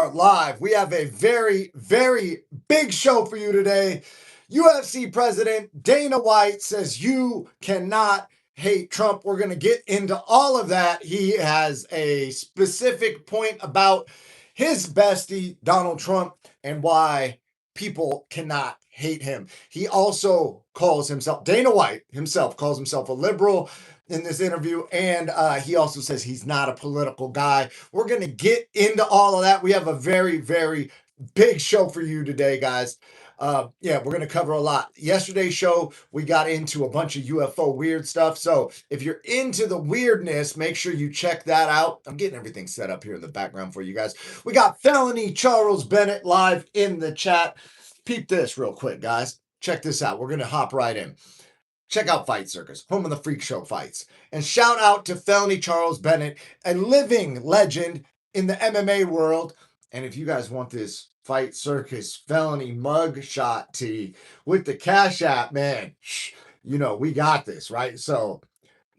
are live. We have a very, very big show for you today. UFC president Dana White says you cannot hate Trump. We're going to get into all of that. He has a specific point about his bestie, Donald Trump, and why people cannot hate him. He also calls himself, Dana White himself calls himself a liberal in this interview, and he also says he's not a political guy. We're going to get into all of that. We have a very, very big show for you today, guys. We're going to cover a lot. Yesterday's show, we got into a bunch of UFO weird stuff. So if you're into the weirdness, make sure you check that out. I'm getting everything set up here in the background for you guys. We got Felony Charles Bennett live in the chat. Peep this real quick, guys. Check this out. We're going to hop right in. Check out Fight Circus, home of the freak show fights. And shout out to Felony Charles Bennett, a living legend in the MMA world. And if you guys want this Fight Circus Felony mug shot tee with the Cash App, man, you know, we got this, right? So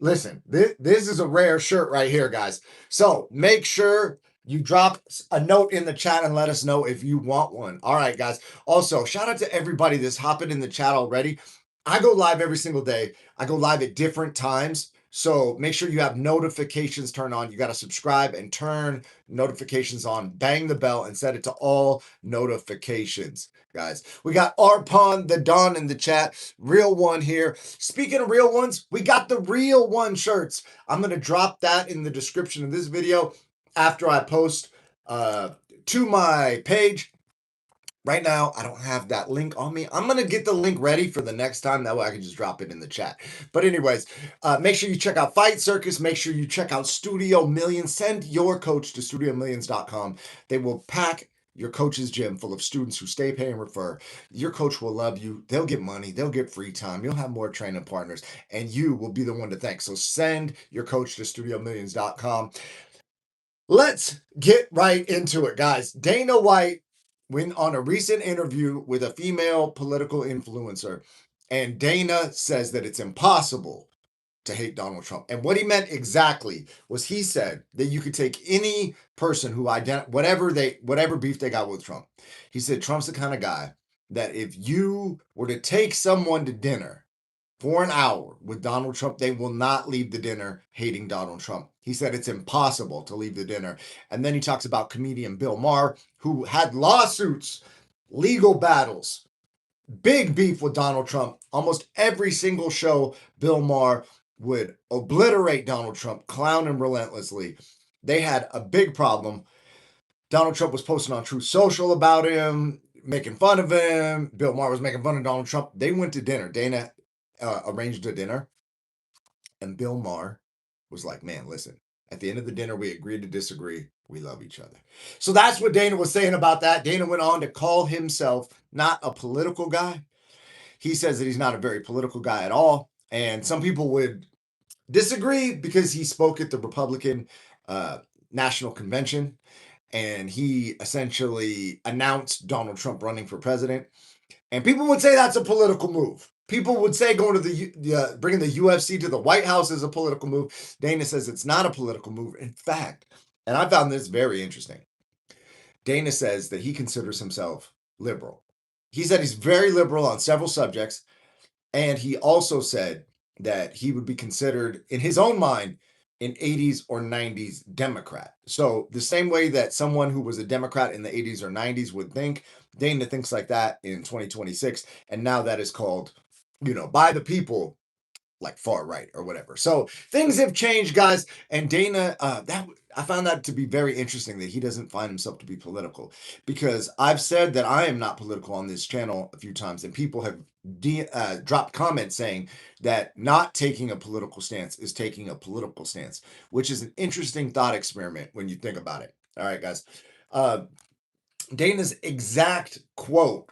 listen, this is a rare shirt right here, guys. So make sure you drop a note in the chat and let us know if you want one. All right, guys. Also, shout out to everybody that's hopping in the chat already. I go live every single day. I go live at different times. So make sure you have notifications turned on. You got to subscribe and turn notifications on. Bang the bell and set it to all notifications, guys. We got Arpon the Don in the chat. Real one here. Speaking of real ones, we got the real one shirts. I'm going to drop that in the description of this video after I post to my page. Right now, I don't have that link on me. I'm going to get the link ready for the next time. That way I can just drop it in the chat. But anyways, make sure you check out Fight Circus. Make sure you check out Studio Millions. Send your coach to studiomillions.com. They will pack your coach's gym full of students who stay, pay, and refer. Your coach will love you. They'll get money. They'll get free time. You'll have more training partners, and you will be the one to thank. So send your coach to studiomillions.com. Let's get right into it, guys. Dana White went on a recent interview with a female political influencer, and Dana says that it's impossible to hate Donald Trump. And what he meant exactly was he said that you could take any person who whatever beef they got with Trump. He said Trump's the kind of guy that if you were to take someone to dinner for an hour with Donald Trump, they will not leave the dinner hating Donald Trump. He said it's impossible to leave the dinner. And then he talks about comedian Bill Maher, who had lawsuits, legal battles, big beef with Donald Trump. Almost every single show, Bill Maher would obliterate Donald Trump, clown him relentlessly. They had a big problem. Donald Trump was posting on Truth Social about him, making fun of him. Bill Maher was making fun of Donald Trump. They went to dinner. Dana arranged a dinner, and Bill Maher was like, man, listen, at the end of the dinner, we agreed to disagree. We love each other. So that's what Dana was saying about that. Dana went on to call himself not a political guy. He says that he's not a very political guy at all. And some people would disagree because he spoke at the Republican National Convention, and he essentially announced Donald Trump running for president. And people would say that's a political move. People would say going to bringing the UFC to the White House is a political move. Dana says it's not a political move. In fact, and I found this very interesting, Dana says that he considers himself liberal. He said he's very liberal on several subjects, and he also said that he would be considered, in his own mind, an 80s or 90s Democrat. So the same way that someone who was a Democrat in the 80s or 90s would think, Dana thinks like that in 2026. And now that is called, by the people, like far right or whatever. So things have changed, guys. And Dana, I found that to be very interesting that he doesn't find himself to be political, because I've said that I am not political on this channel a few times, and people have dropped comments saying that not taking a political stance is taking a political stance, which is an interesting thought experiment when you think about it. All right, guys. Dana's exact quote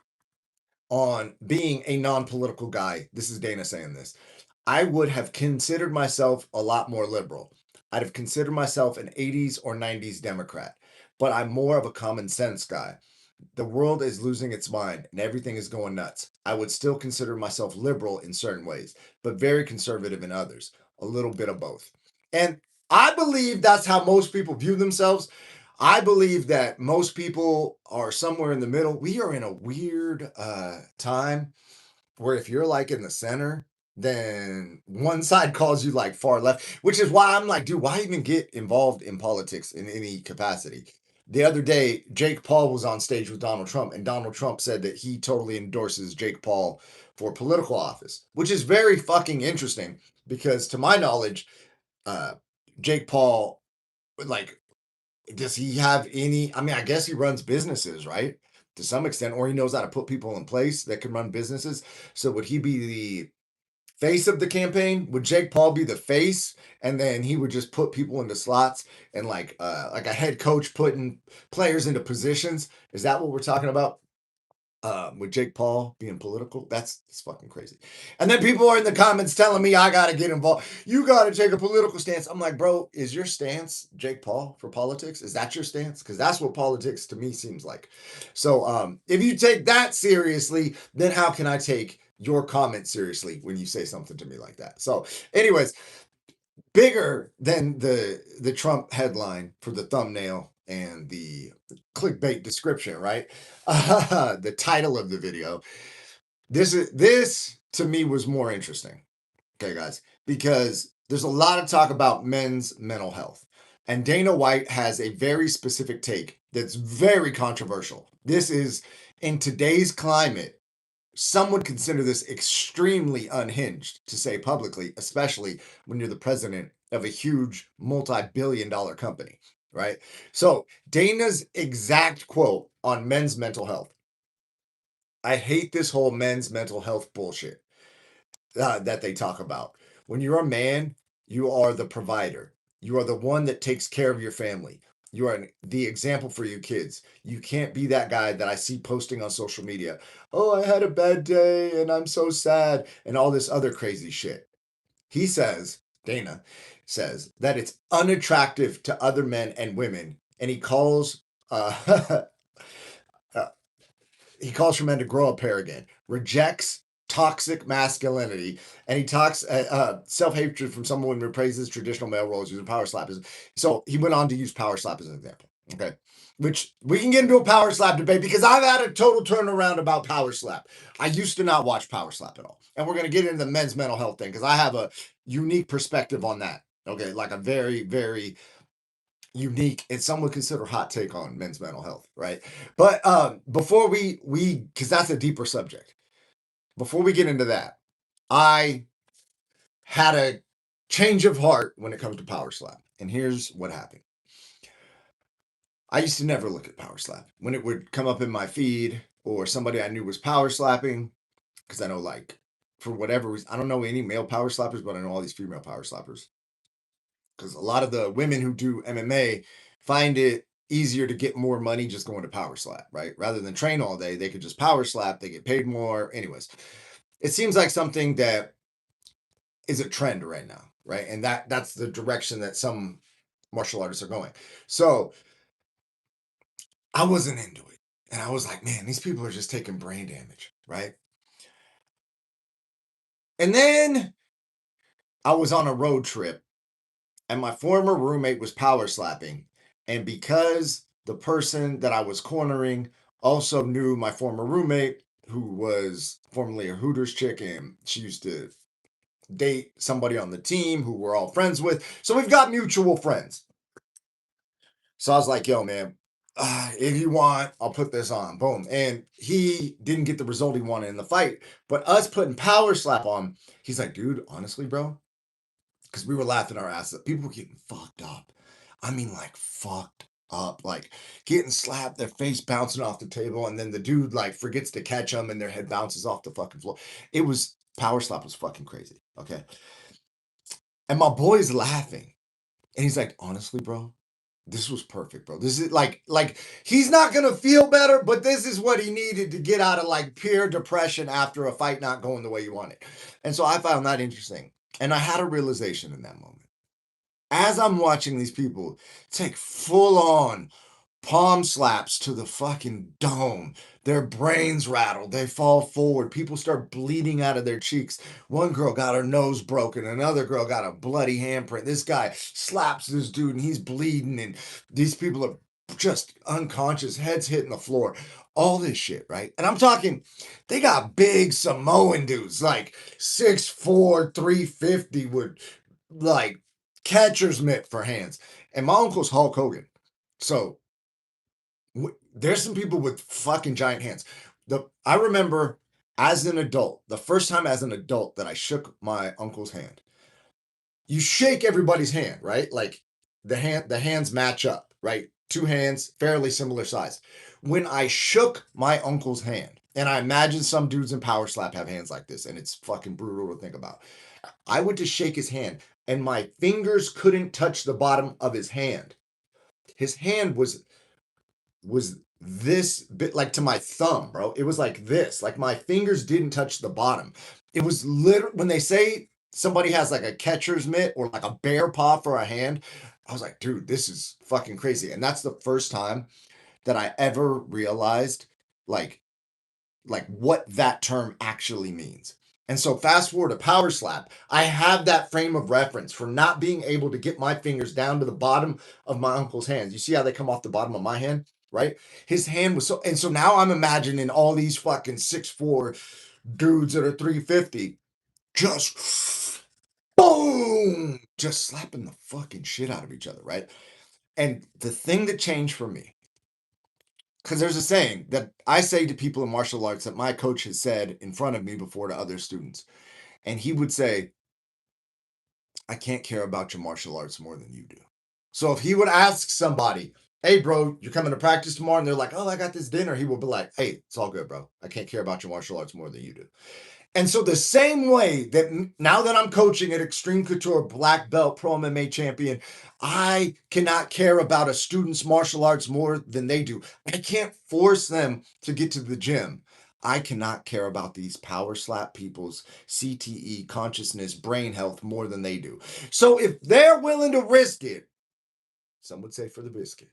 on being a non-political guy. This is Dana saying this. I would have considered myself a lot more liberal. I'd have considered myself an 80s or 90s Democrat, but I'm more of a common sense guy. The world is losing its mind and everything is going nuts. I would still consider myself liberal in certain ways, but very conservative in others. A little bit of both. And I believe that's how most people view themselves. I believe that most people are somewhere in the middle. We are in a weird time where if you're like in the center, then one side calls you like far left, which is why I'm like, dude, why even get involved in politics in any capacity? The other day, Jake Paul was on stage with Donald Trump, and Donald Trump said that he totally endorses Jake Paul for political office, which is very fucking interesting because, to my knowledge, uh, Jake Paul, like, does he have any? I mean, I guess he runs businesses, right? To some extent, or he knows how to put people in place that can run businesses. So would he be the face of the campaign? Would Jake Paul be the face, and then he would just put people into slots and like a head coach putting players into positions? Is that what we're talking about? With Jake Paul being political, that's fucking crazy. And then people are in the comments telling me I gotta get involved. You gotta take a political stance. I'm like, bro, is your stance Jake Paul for politics? Is that your stance? Because that's what politics to me seems like. So if you take that seriously, then how can I take your comment seriously when you say something to me like that? So, anyways, bigger than the Trump headline for the thumbnail and the clickbait description, right? The title of the video. This to me was more interesting. Okay, guys, because there's a lot of talk about men's mental health. And Dana White has a very specific take that's very controversial. This is in today's climate, some would consider this extremely unhinged to say publicly, especially when you're the president of a huge multi-billion-dollar company, right? So, Dana's exact quote on men's mental health: I hate this whole men's mental health bullshit that they talk about. When you're a man, you are the provider. You are the one that takes care of your family. You are the example for your kids. You can't be that guy that I see posting on social media. Oh, I had a bad day and I'm so sad and all this other crazy shit. He says, Dana says, that it's unattractive to other men and women. And uh, uh, he calls for men to grow a pair again, rejects toxic masculinity, and he talks self-hatred from someone who praises traditional male roles using power slap. So he went on to use power slap as an example. Okay. Which we can get into a power slap debate because I've had a total turnaround about power slap. I used to not watch power slap at all. And we're going to get into the men's mental health thing because I have a unique perspective on that. Okay. Like a very, very unique and some would consider hot take on men's mental health, right? But before we because that's a deeper subject. Before we get into that, I had a change of heart when it comes to power slap, and here's what happened. I used to never look at power slap when it would come up in my feed or somebody I knew was power slapping, because I know, like, for whatever reason, I don't know any male power slappers, but I know all these female power slappers because a lot of the women who do MMA find it easier to get more money just going to power slap, right? Rather than train all day, they could just power slap, they get paid more. Anyways, it seems like something that is a trend right now, right? And that's the direction that some martial artists are going. So I wasn't into it. And I was like, man, these people are just taking brain damage, right? And then I was on a road trip and my former roommate was power slapping. And because the person that I was cornering also knew my former roommate, who was formerly a Hooters chick, and she used to date somebody on the team who we're all friends with. So we've got mutual friends. So I was like, yo, man, if you want, I'll put this on. Boom. And he didn't get the result he wanted in the fight. But us putting power slap on, he's like, dude, honestly, bro, because we were laughing our asses up. People were getting fucked up. I mean, like fucked up, like getting slapped, their face bouncing off the table, and then the dude like forgets to catch them, and their head bounces off the fucking floor. It was power slap was fucking crazy. Okay, and my boy's laughing, and he's like, honestly, bro, this was perfect, bro. This is like he's not gonna feel better, but this is what he needed to get out of like pure depression after a fight not going the way you wanted. And so I found that interesting, and I had a realization in that moment as I'm watching these people take full on palm slaps to the fucking dome, their brains rattle, they fall forward, people start bleeding out of their cheeks. One girl got her nose broken, another girl got a bloody handprint. This guy slaps this dude and he's bleeding, and these people are just unconscious, heads hitting the floor, all this shit, right? And I'm talking, they got big Samoan dudes, like 6'4", 350 with like catcher's mitt for hands. And my uncle's Hulk Hogan. So there's some people with fucking giant hands. I remember as an adult, the first time as an adult that I shook my uncle's hand. You shake everybody's hand, right? Like the hands match up, right? Two hands, fairly similar size. When I shook my uncle's hand, and I imagine some dudes in Power Slap have hands like this, and it's fucking brutal to think about. I went to shake his hand, and my fingers couldn't touch the bottom of his hand. His hand was this bit, like to my thumb, bro. It was like this. Like my fingers didn't touch the bottom. It was literally, when they say somebody has like a catcher's mitt or like a bear paw for a hand, I was like, dude, this is fucking crazy. And that's the first time that I ever realized like what that term actually means. And so fast forward to Power Slap, I have that frame of reference for not being able to get my fingers down to the bottom of my uncle's hands. You see how they come off the bottom of my hand, right? His hand was so, and so now I'm imagining all these fucking 6'4" dudes that are 350 just boom, just slapping the fucking shit out of each other, right? And the thing that changed for me, because there's a saying that I say to people in martial arts that my coach has said in front of me before to other students. And he would say, I can't care about your martial arts more than you do. So if he would ask somebody, hey, bro, you're coming to practice tomorrow? And they're like, oh, I got this dinner. He will be like, hey, it's all good, bro. I can't care about your martial arts more than you do. And so the same way that now that I'm coaching at Extreme Couture, black belt, pro MMA champion, I cannot care about a student's martial arts more than they do. I can't force them to get to the gym. I cannot care about these Power Slap people's CTE, consciousness, brain health more than they do. So if they're willing to risk it, some would say for the biscuit,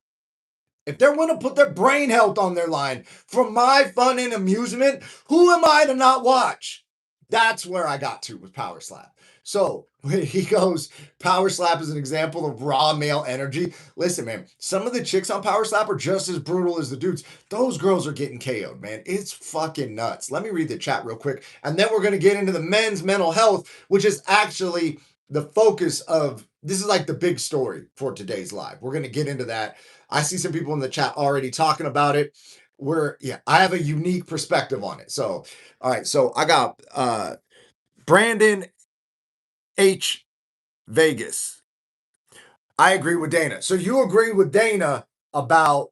if they're willing to put their brain health on their line for my fun and amusement, who am I to not watch? That's where I got to with Power Slap. So when he goes, Power Slap is an example of raw male energy. Listen, man, some of the chicks on Power Slap are just as brutal as the dudes. Those girls are getting KO'd, man. It's fucking nuts. Let me read the chat real quick. And then we're going to get into the men's mental health, which is actually the focus of, this is like the big story for today's live. We're going to get into that. I see some people in the chat already talking about it. I have a unique perspective on it. So, all right. So I got Brandon H. Vegas. I agree with Dana. So you agree with Dana about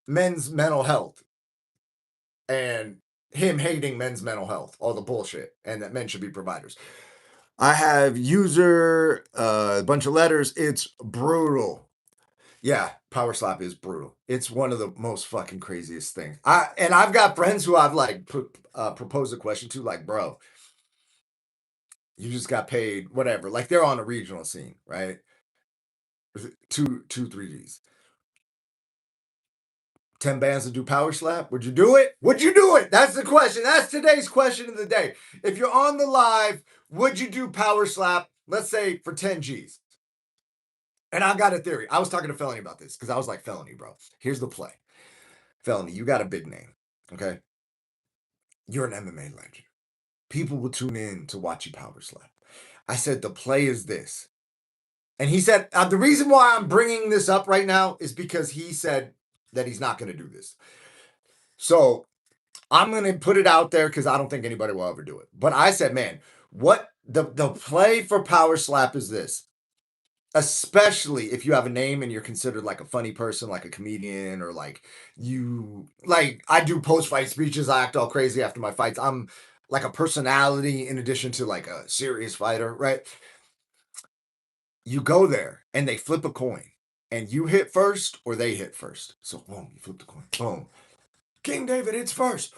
men's mental health and him hating men's mental health, all the bullshit, and that men should be providers. I have user, a bunch of letters. It's brutal. Yeah, Power Slap is brutal. It's one of the most fucking craziest things. I've got friends who I've like proposed a question to, like, bro, you just got paid, whatever. Like they're on a regional scene, right? Two, 3Gs. 10 bands to do Power Slap. Would you do it? Would you do it? That's the question. That's today's question of the day. If you're on the live, would you do Power Slap? Let's say for 10 Gs. And I got a theory. I was talking to Felony about this because I was like, Felony, bro, here's the play. Felony, you got a big name, okay? You're an MMA legend. People will tune in to watch you Power Slap. I said, the play is this. And he said, the reason why I'm bringing this up right now is because he said that he's not going to do this. So I'm going to put it out there because I don't think anybody will ever do it. But I said, man, what the play for Power Slap is this. Especially if you have a name and you're considered like a funny person, like a comedian, or like I do post-fight speeches. I act all crazy after my fights. I'm like a personality in addition to like a serious fighter, right? You go there and they flip a coin and you hit first or they hit first. So boom, you flip the coin. Boom. King David hits first.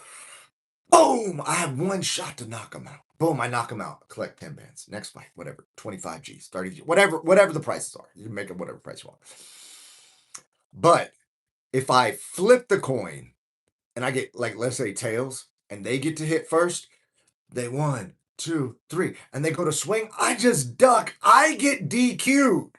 Boom! I have one shot to knock him out. Boom, I knock him out. Collect 10 bands. Next fight, whatever. 25 Gs, 30 Gs, whatever the prices are. You can make it whatever price you want. But if I flip the coin and I get, like, let's say tails, and they get to hit first, they 1, 2, 3, and they go to swing, I just duck. I get DQ'd.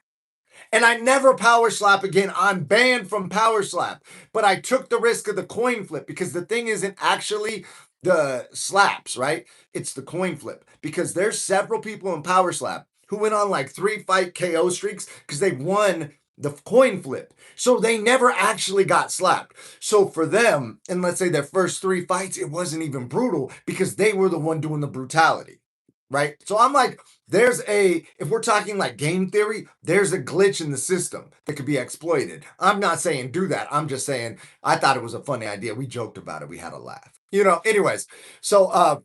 And I never power slap again. I'm banned from power slap. But I took the risk of the coin flip because the thing isn't actually the slaps, right? It's the coin flip because there's several people in power slap who went on like 3-fight KO streaks because they won the coin flip. So they never actually got slapped. So for them, and let's say their first 3 fights, it wasn't even brutal because they were the one doing the brutality. Right. So I'm like, if we're talking like game theory, there's a glitch in the system that could be exploited. I'm not saying do that. I'm just saying I thought it was a funny idea. We joked about it. We had a laugh. Anyways, so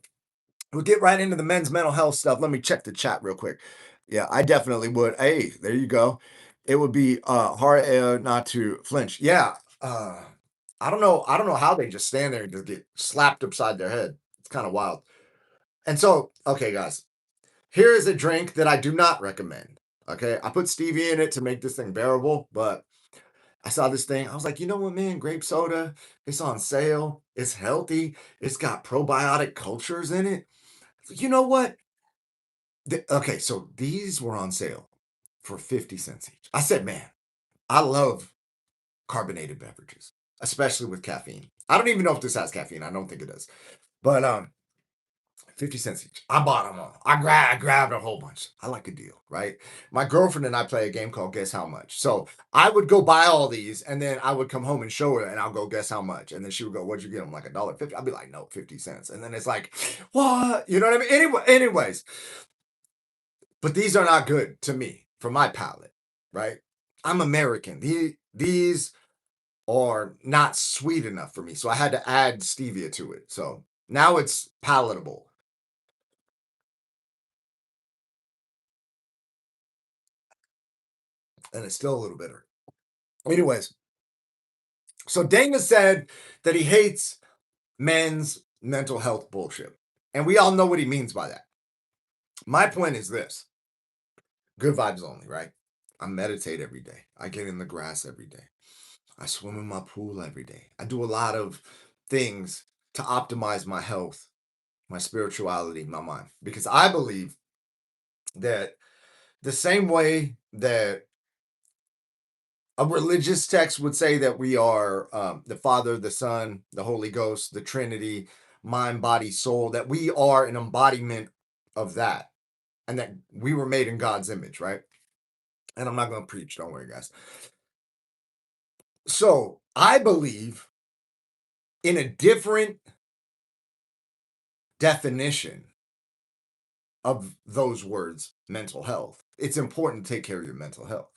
we'll get right into the men's mental health stuff. Let me check the chat real quick. Yeah, I definitely would. Hey, there you go. It would be hard not to flinch. Yeah. I don't know how they just stand there and just get slapped upside their head. It's kind of wild. And so, okay, guys, here is a drink that I do not recommend. Okay, I put stevia in it to make this thing bearable, but I saw this thing. I was like, you know what, man? Grape soda. It's on sale. It's healthy. It's got probiotic cultures in it. You know what? Okay, so these were on sale for 50 cents each. I said, man, I love carbonated beverages, especially with caffeine. I don't even know if this has caffeine. I don't think it does. But 50 cents each. I bought them all. I grabbed a whole bunch. I like a deal, right? My girlfriend and I play a game called Guess How Much. So I would go buy all these and then I would come home and show her and I'll go guess how much. And then she would go, what'd you get? I'm like $1.50. I'd be like, no, 50 cents. And then it's like, what? You know what I mean? Anyways, but these are not good to me for my palate, right? I'm American. These are not sweet enough for me. So I had to add stevia to it. So now it's palatable. And it's still a little bitter. Anyways, so Dana said that he hates men's mental health bullshit. And we all know what he means by that. My point is this: good vibes only, right? I meditate every day. I get in the grass every day. I swim in my pool every day. I do a lot of things to optimize my health, my spirituality, my mind, because I believe that the same way that a religious text would say that we are the Father, the Son, the Holy Ghost, the Trinity, mind, body, soul, that we are an embodiment of that, and that we were made in God's image, right? And I'm not going to preach, don't worry, guys. So I believe in a different definition of those words, mental health. It's important to take care of your mental health.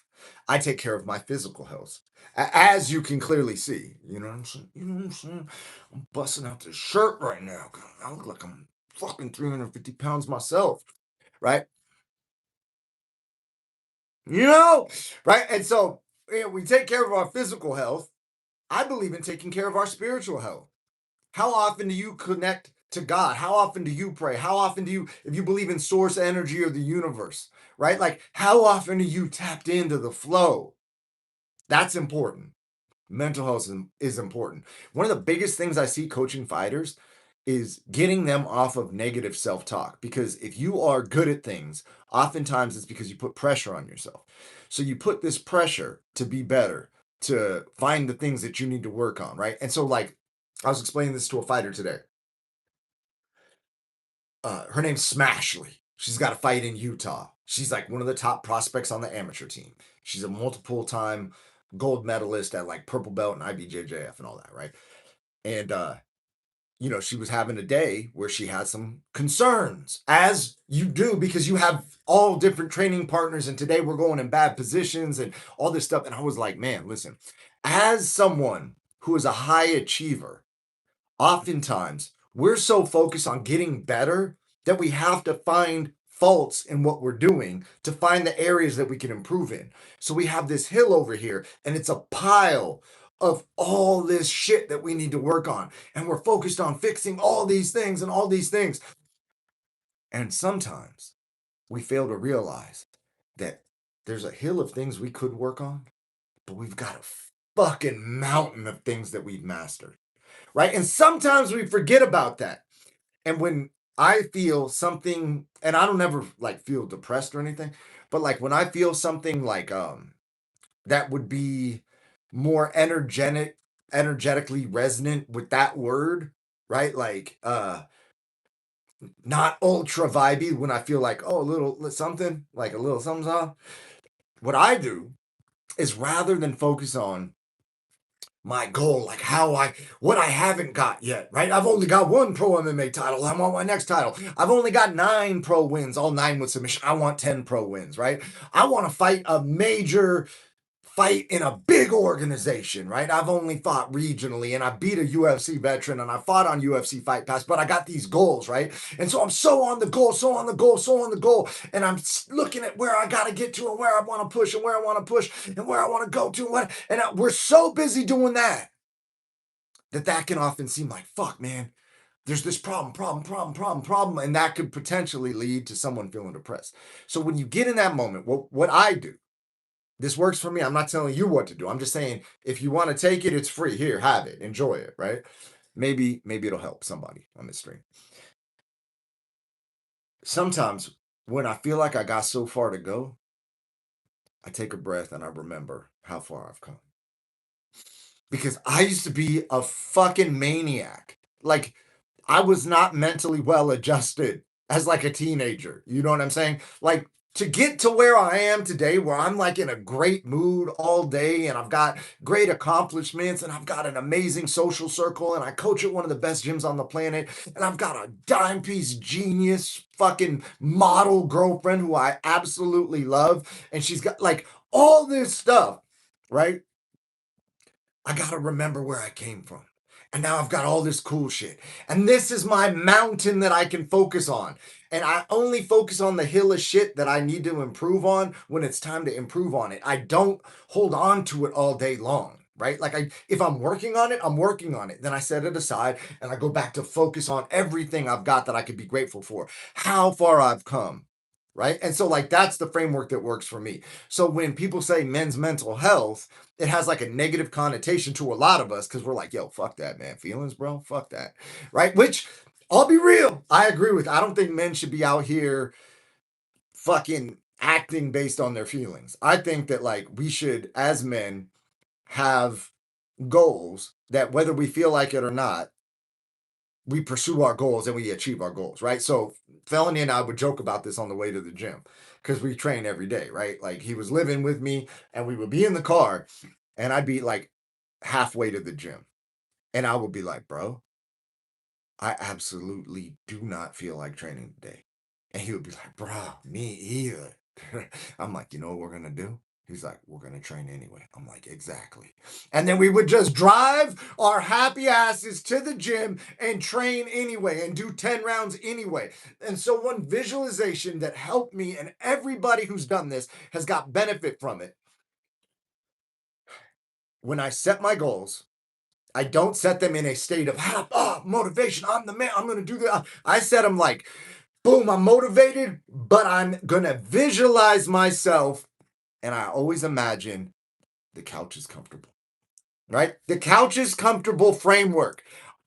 I take care of my physical health, as you can clearly see. You know what I'm saying? You know what I'm saying? I'm busting out this shirt right now. I look like I'm fucking 350 pounds myself, right? You know, right? And so we take care of our physical health. I believe in taking care of our spiritual health. How often do you connect to God? How often do you pray? How often do you, if you believe in source energy or the universe, right? Like, how often are you tapped into the flow? That's important. Mental health is important. One of the biggest things I see coaching fighters is getting them off of negative self talk. Because if you are good at things, oftentimes it's because you put pressure on yourself. So you put this pressure to be better, to find the things that you need to work on, right? And so, like, I was explaining this to a fighter today. Her name's Smashley. She's got a fight in Utah. She's like one of the top prospects on the amateur team. She's a multiple time gold medalist at like purple belt and IBJJF and all that, right? And she was having a day where she had some concerns, as you do, because you have all different training partners, and today we're going in bad positions and all this stuff. And I was like, man, listen, as someone who is a high achiever, oftentimes we're so focused on getting better that we have to find faults in what we're doing to find the areas that we can improve in. So we have this hill over here and it's a pile of all this shit that we need to work on. And we're focused on fixing all these things and all these things. And sometimes we fail to realize that there's a hill of things we could work on, but we've got a fucking mountain of things that we've mastered, right? And sometimes we forget about that. And when I feel something, and I don't ever like feel depressed or anything, but like when I feel something like that would be more energetically resonant with that word, right? Like not ultra vibey when I feel like, oh, a little something, like a little something. What I do is rather than focus on my goal, like what I haven't got yet, right? I've only got one pro MMA title. I want my next title. I've only got 9 pro wins, all 9 with submission. I want 10 pro wins, right? I want to fight a major fight in a big organization, right? I've only fought regionally and I beat a UFC veteran and I fought on UFC Fight Pass, but I got these goals, right? And so I'm so on the goal, so on the goal, so on the goal. And I'm looking at where I got to get to and where I want to push and where I want to push and where I want to go to. And we're so busy doing that can often seem like, fuck, man, there's this problem. And that could potentially lead to someone feeling depressed. So when you get in that moment, what I do, this works for me. I'm not telling you what to do. I'm just saying if you want to take it, it's free. Here, have it. Enjoy it, right? Maybe it'll help somebody on this stream. Sometimes when I feel like I got so far to go, I take a breath and I remember how far I've come. Because I used to be a fucking maniac. Like I was not mentally well adjusted as like a teenager. You know what I'm saying? Like to get to where I am today, where I'm like in a great mood all day and I've got great accomplishments and I've got an amazing social circle and I coach at one of the best gyms on the planet and I've got a dime piece genius fucking model girlfriend who I absolutely love and she's got like all this stuff, right? I got to remember where I came from. And now I've got all this cool shit. And this is my mountain that I can focus on. And I only focus on the hill of shit that I need to improve on when it's time to improve on it. I don't hold on to it all day long, right? Like if I'm working on it, I'm working on it. Then I set it aside and I go back to focus on everything I've got that I could be grateful for. How far I've come, right? And so like that's the framework that works for me. So when people say men's mental health, it has like a negative connotation to a lot of us because we're like, yo, fuck that, man. Feelings, bro. Fuck that. Right. Which I'll be real. I agree with. I don't think men should be out here fucking acting based on their feelings. I think that like we should, as men, have goals that whether we feel like it or not, we pursue our goals and we achieve our goals, right? So Felony and I would joke about this on the way to the gym because we train every day, right? Like he was living with me and we would be in the car and I'd be like halfway to the gym. And I would be like, bro, I absolutely do not feel like training today. And he would be like, bro, me either. I'm like, you know what we're going to do? He's like, we're going to train anyway. I'm like, exactly. And then we would just drive our happy asses to the gym and train anyway and do 10 rounds anyway. And so, one visualization that helped me, and everybody who's done this has got benefit from it. When I set my goals, I don't set them in a state of motivation. I'm the man. I'm going to do that. I set them like, boom, I'm motivated, but I'm going to visualize myself. And I always imagine the couch is comfortable, right? The couch is comfortable framework.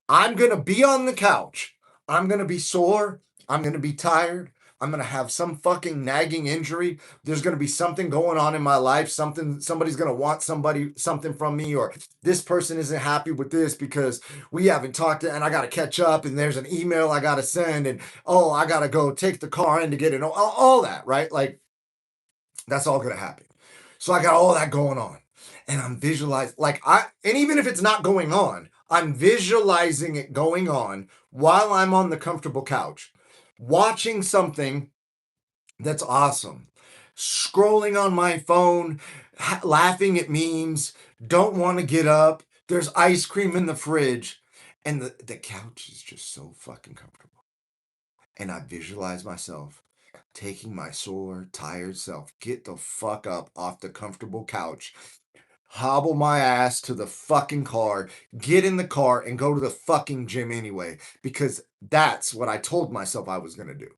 I'm going to be on the couch. I'm going to be sore. I'm going to be tired. I'm going to have some fucking nagging injury. There's going to be something going on in my life. Somebody's going to want something from me, or this person isn't happy with this because we haven't talked and I got to catch up and there's an email I got to send and, oh, I got to go take the car in to get it. All that, right? Like that's all going to happen. So I got all that going on and I'm visualizing and even if it's not going on, I'm visualizing it going on while I'm on the comfortable couch, watching something that's awesome, scrolling on my phone, laughing at memes, don't want to get up. There's ice cream in the fridge, and the couch is just so fucking comfortable. And I visualize myself taking my sore, tired self, get the fuck up off the comfortable couch, hobble my ass to the fucking car, get in the car, and go to the fucking gym anyway, because that's what I told myself I was going to do.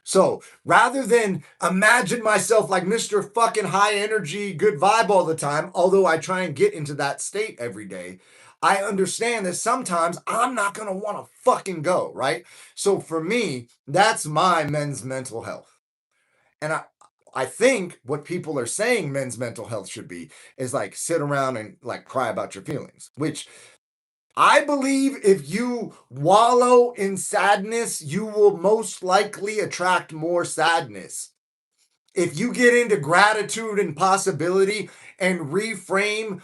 So rather than imagine myself like Mr. fucking high energy, good vibe all the time, although I try and get into that state every day, I understand that sometimes I'm not going to want to fucking go, right? So for me, that's my men's mental health. And I think what people are saying men's mental health should be is like sit around and like cry about your feelings, which I believe if you wallow in sadness, you will most likely attract more sadness. If you get into gratitude and possibility and reframe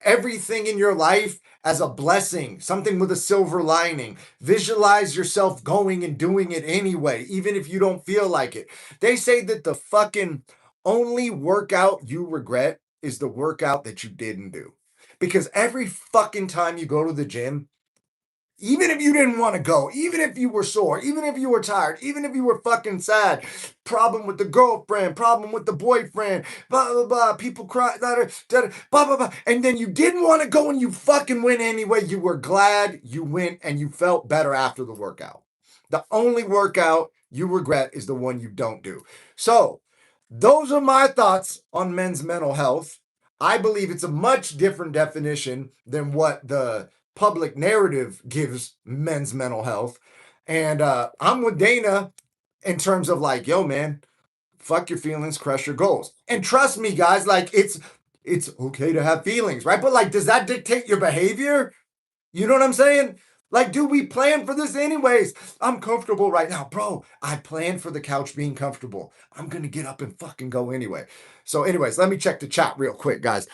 everything in your life as a blessing, something with a silver lining. Visualize yourself going and doing it anyway, even if you don't feel like it. They say that the fucking only workout you regret is the workout that you didn't do. Because every fucking time you go to the gym, even if you didn't want to go, even if you were sore, even if you were tired, even if you were fucking sad, problem with the girlfriend, problem with the boyfriend, blah, blah, blah, people cry, blah, blah, blah, blah, and then you didn't want to go and you fucking went anyway. You were glad you went and you felt better after the workout. The only workout you regret is the one you don't do. So, those are my thoughts on men's mental health. I believe it's a much different definition than what the public narrative gives men's mental health. And I'm with Dana in terms of like, yo, man, fuck your feelings, crush your goals. And trust me, guys, like it's okay to have feelings, right? But like, does that dictate your behavior? You know what I'm saying? Like, do we plan for this anyways? I'm comfortable right now. Bro, I planned for the couch being comfortable. I'm going to get up and fucking go anyway. So, anyways, let me check the chat real quick, guys.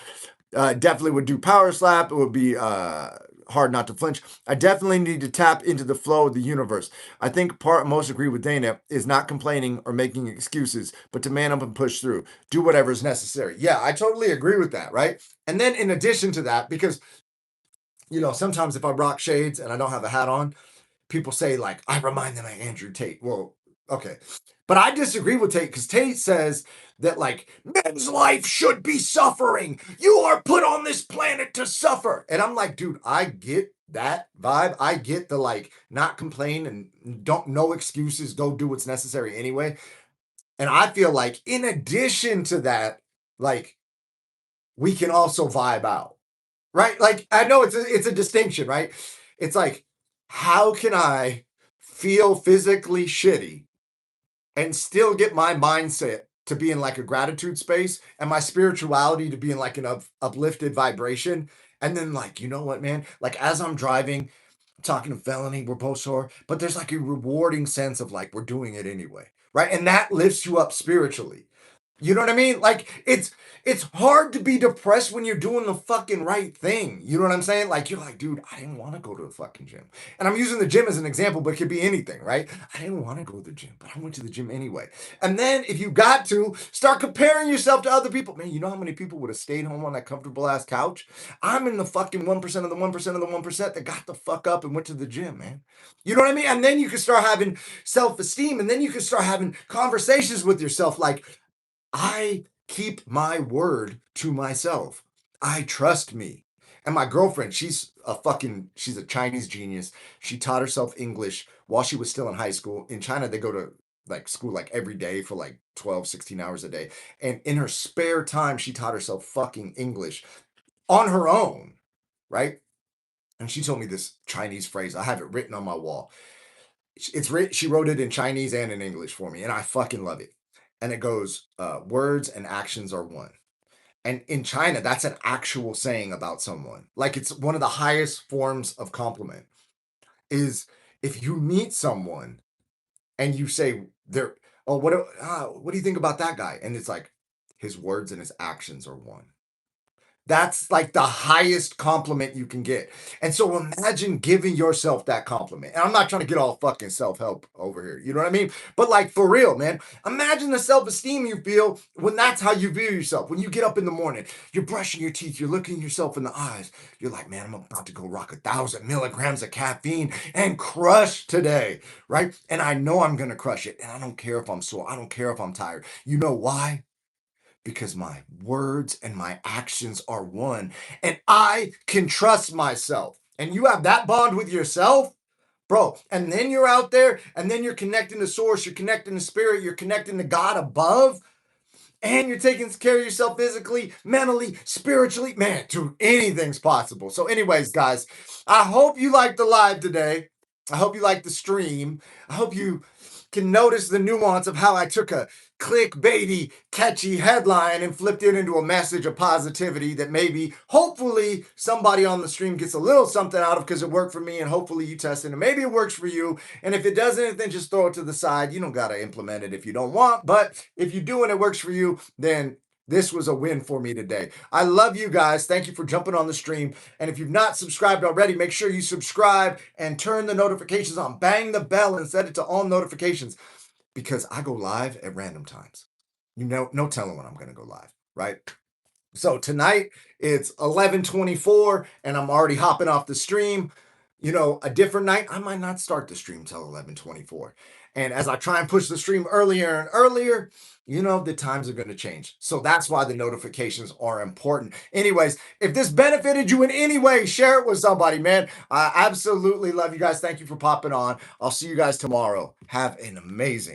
Definitely would do power slap. It would be hard not to flinch. I definitely need to tap into the flow of the universe. I think part most agree with Dana is not complaining or making excuses, but to man up and push through. Do whatever is necessary. Yeah, I totally agree with that, right? And then in addition to that, because sometimes if I rock shades and I don't have a hat on, people say like I remind them of Andrew Tate. Well, okay. But I disagree with Tate because Tate says that like men's life should be suffering. You are put on this planet to suffer. And I'm like, dude, I get that vibe. I get the like not complain and don't no excuses, go do what's necessary anyway. And I feel like in addition to that, like we can also vibe out. Right? Like I know it's a distinction, right? It's like how can I feel physically shitty and still get my mindset to be in like a gratitude space and my spirituality to be in like an uplifted vibration. And then like, you know what, man? Like as I'm driving, talking to Felony, we're both sore, but there's like a rewarding sense of like we're doing it anyway. Right. And that lifts you up spiritually. You know what I mean? Like it's hard to be depressed when you're doing the fucking right thing. You know what I'm saying? Like you're like, dude, I didn't want to go to the fucking gym. And I'm using the gym as an example, but it could be anything, right? I didn't want to go to the gym, but I went to the gym anyway. And then if you got to start comparing yourself to other people, man, you know how many people would have stayed home on that comfortable ass couch? I'm in the fucking 1% of the 1% of the 1% that got the fuck up and went to the gym, man. You know what I mean? And then you can start having self-esteem and then you can start having conversations with yourself like, I keep my word to myself. I trust me. And my girlfriend, she's a Chinese genius. She taught herself English while she was still in high school. In China, they go to like school like every day for like 12, 16 hours a day. And in her spare time, she taught herself fucking English on her own, right? And she told me this Chinese phrase. I have it written on my wall. She wrote it in Chinese and in English for me, and I fucking love it. And it goes, words and actions are one. And in China, that's an actual saying about someone. Like it's one of the highest forms of compliment is if you meet someone and you say they're, oh, what do you think about that guy? And it's like his words and his actions are one. That's like the highest compliment you can get. And so imagine giving yourself that compliment. And I'm not trying to get all fucking self-help over here. You know what I mean? But like for real, man, imagine the self-esteem you feel when that's how you view yourself. When you get up in the morning, you're brushing your teeth, you're looking yourself in the eyes. You're like, man, I'm about to go rock 1,000 milligrams of caffeine and crush today, right? And I know I'm going to crush it. And I don't care if I'm sore. I don't care if I'm tired. You know why? Because my words and my actions are one and I can trust myself. And you have that bond with yourself, bro. And then you're out there and then you're connecting to source, you're connecting to spirit, you're connecting to God above, and you're taking care of yourself physically, mentally, spiritually. Man, dude, anything's possible. So, anyways, guys, I hope you liked the live today. I hope you liked the stream. I hope you can notice the nuance of how I took a clickbaity, catchy headline and flipped it into a message of positivity that maybe, hopefully, somebody on the stream gets a little something out of because it worked for me, and hopefully you test it and maybe it works for you. And if it doesn't, then just throw it to the side. You don't got to implement it if you don't want, but if you do and it works for you, then this was a win for me today. I love you guys. Thank you for jumping on the stream. And if you've not subscribed already, make sure you subscribe and turn the notifications on. Bang the bell and set it to all notifications, because I go live at random times. You know, no telling when I'm going to go live, right? So tonight it's 11:24 and I'm already hopping off the stream. You know, a different night, I might not start the stream till 11:24. And as I try and push the stream earlier and earlier, you know, the times are going to change. So that's why the notifications are important. Anyways, if this benefited you in any way, share it with somebody, man. I absolutely love you guys. Thank you for popping on. I'll see you guys tomorrow. Have an amazing